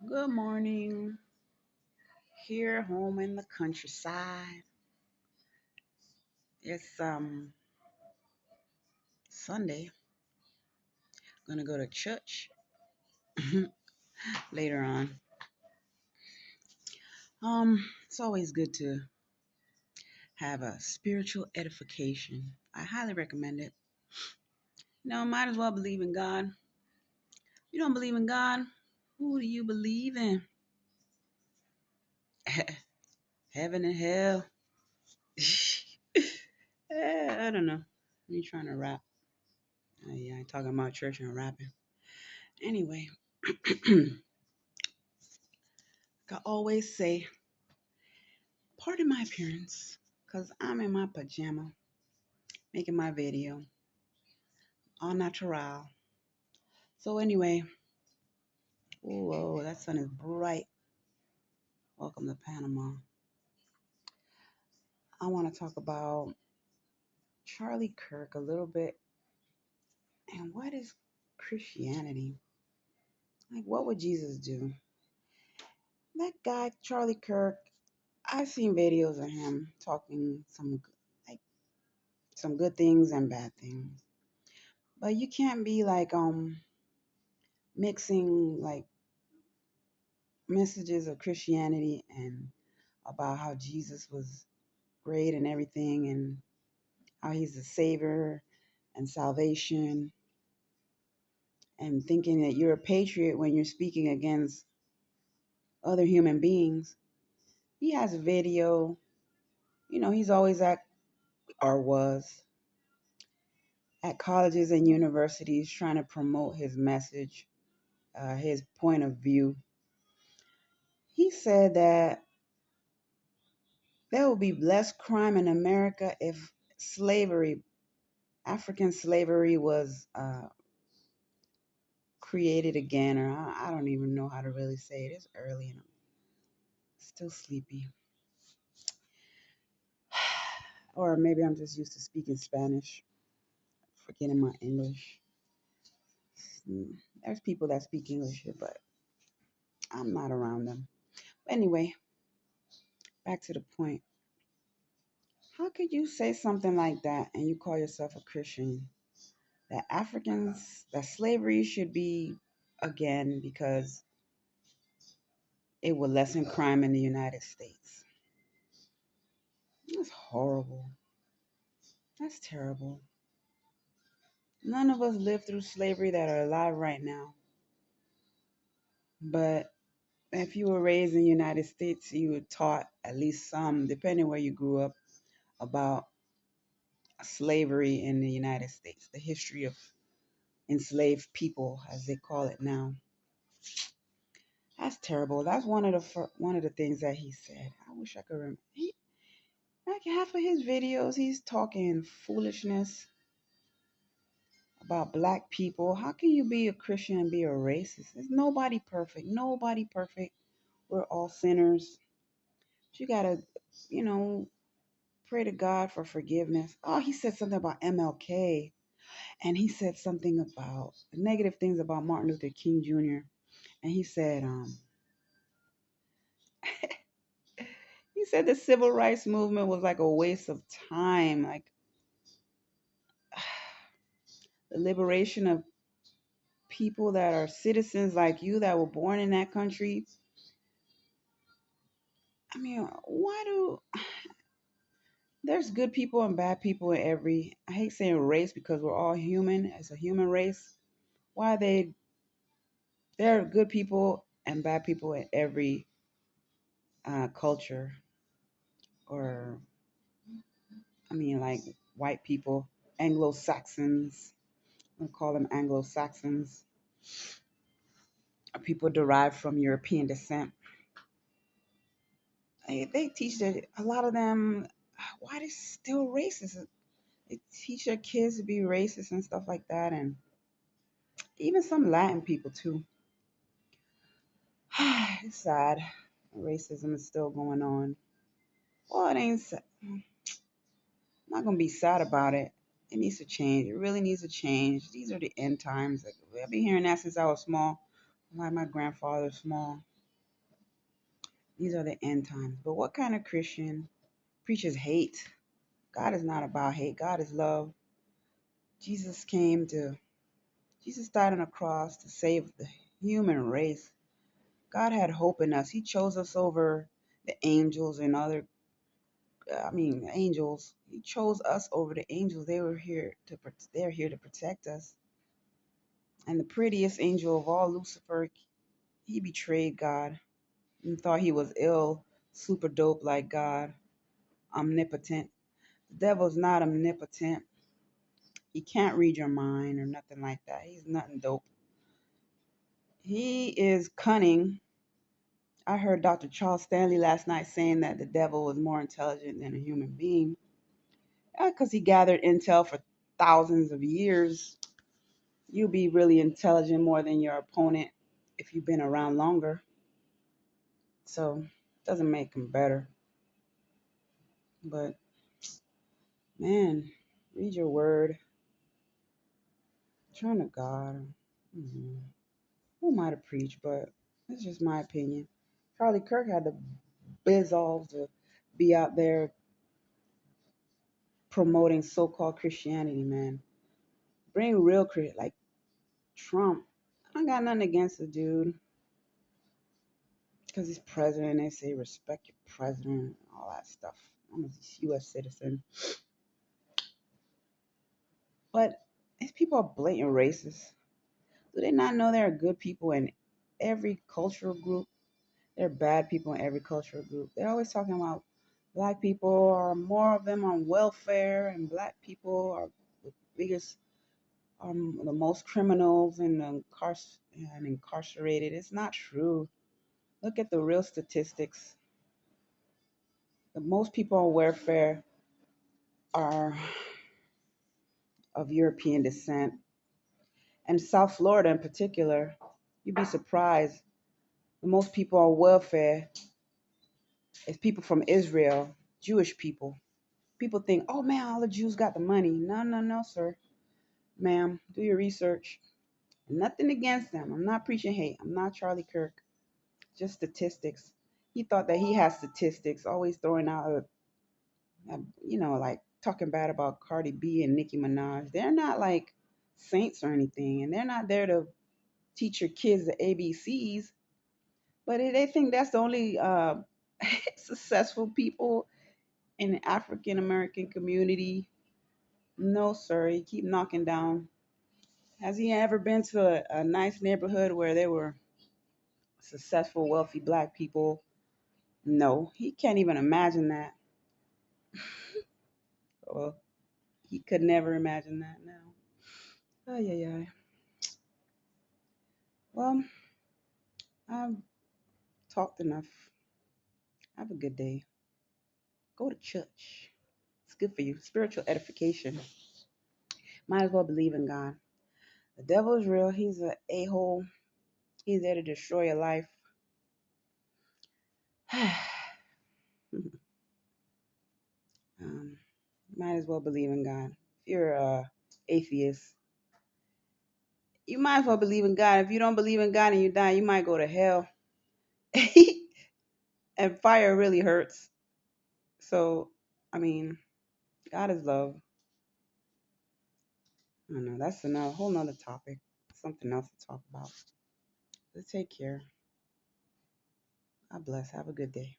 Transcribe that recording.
Good morning. Here home in the countryside. It's Sunday. Gonna go to church later on. it's always good to have a spiritual edification. I highly recommend it. Might as well believe in God. You don't believe in God? Who do you believe in? Heaven and hell? I don't know. You trying to rap? Yeah, talking about church and rapping. Anyway, I always say, pardon my appearance, because I'm in my pajama making my video, all natural. So, anyway, whoa, that sun is bright. Welcome to Panama. I want to talk about Charlie Kirk a little bit and what is Christianity? Like, what would Jesus do? That guy, Charlie Kirk, I've seen videos of him talking like some good things and bad things. But you can't be like mixing like messages of Christianity and about how Jesus was great and everything and how he's the savior and salvation and thinking that you're a patriot when you're speaking against other human beings. He has a video, he's always at or was at colleges and universities trying to promote his message, his point of view. He said that there will be less crime in America if African slavery was created again, or I don't even know how to really say it. It's early and I'm still sleepy. Or maybe I'm just used to speaking Spanish, forgetting my English. There's people that speak English here, but I'm not around them. But anyway, back to the point. How could you say something like that and you call yourself a Christian? That slavery should be again because it will lessen crime in the United States. That's horrible. That's terrible. None of us lived through slavery that are alive right now. But if you were raised in the United States, you were taught at least some, depending where you grew up, about slavery in the United States, the history of enslaved people, as they call it now. That's terrible. That's one of the things that he said. I wish I could remember. Like half of his videos, he's talking foolishness about black people. How can you be a Christian and be a racist? There's nobody perfect. Nobody perfect. We're all sinners. But you gotta, you know, pray to God for forgiveness. Oh, he said something about MLK, and he said something about negative things about Martin Luther King Jr. And he said the civil rights movement was like a waste of time, like the liberation of people that are citizens like you that were born in that country. I mean, why do there's good people and bad people in every, I hate saying race because we're all human as a human race. Why there are good people and bad people in every culture, or I mean, like white people, Anglo Saxons, we call them Anglo Saxons, people derived from European descent. They teach that a lot of them, why they still racist. They teach their kids to be racist and stuff like that, and even some Latin people too. It's sad. Racism is still going on. Well, it ain't. I'm not gonna be sad about it. It needs to change. It really needs to change. These are the end times. Like, I've been hearing that since I was small. Like my grandfather's small. These are the end times. But what kind of Christian preaches hate? God is not about hate. God is love. Jesus came to, Jesus died on a cross to save the human race. God had hope in us. He chose us over the angels and other, angels. He chose us over the angels. They're here to protect us. And the prettiest angel of all, Lucifer, he betrayed God and thought he was ill, super dope like God, omnipotent. The devil's not omnipotent. He can't read your mind or nothing like that. He's nothing dope. He is cunning. I heard Dr. Charles Stanley last night saying that the devil was more intelligent than a human being because he gathered intel for thousands of years. You'll be really intelligent more than your opponent if you've been around longer. So it doesn't make him better. But man, read your word. Turn to God. Mhm. Who am I to preach? But it's just my opinion. Charlie Kirk had the bizballs to be out there promoting so-called Christianity, man. Bring real like Trump. I got nothing against the dude because he's president. They say respect your president, all that stuff. I'm a U.S. citizen, but these people are blatant racists. Do they not know there are good people in every cultural group? There are bad people in every cultural group. They're always talking about black people are more of them on welfare, and black people are the biggest, the most criminals and incarcerated. It's not true. Look at the real statistics. The most people on welfare are of European descent, and South Florida in particular. You'd be surprised. The most people on welfare is people from Israel, Jewish people. People think, oh man, all the Jews got the money. No, no, no, sir. Ma'am, do your research. Nothing against them. I'm not preaching hate. I'm not Charlie Kirk. Just statistics. He thought that he has statistics, always throwing out, like talking bad about Cardi B and Nicki Minaj. They're not like saints or anything, and they're not there to teach your kids the ABCs. But they think that's the only successful people in the African American community. No, sir. You keep knocking down. Has he ever been to a nice neighborhood where there were successful, wealthy black people? No, he can't even imagine that. Well, he could never imagine that now. Oh, yeah, yeah. Well, I've talked enough. Have a good day. Go to church. It's good for you. Spiritual edification. Might as well believe in God. The devil is real. He's an a-hole. He's there to destroy your life. um, might as well believe in God. If you're a atheist, you might as well believe in God. If you don't believe in God and you die, you might go to hell. And fire really hurts. So, I mean, God is love. I don't know. That's another whole nother topic. Something else to talk about. But take care. God bless. Have a good day.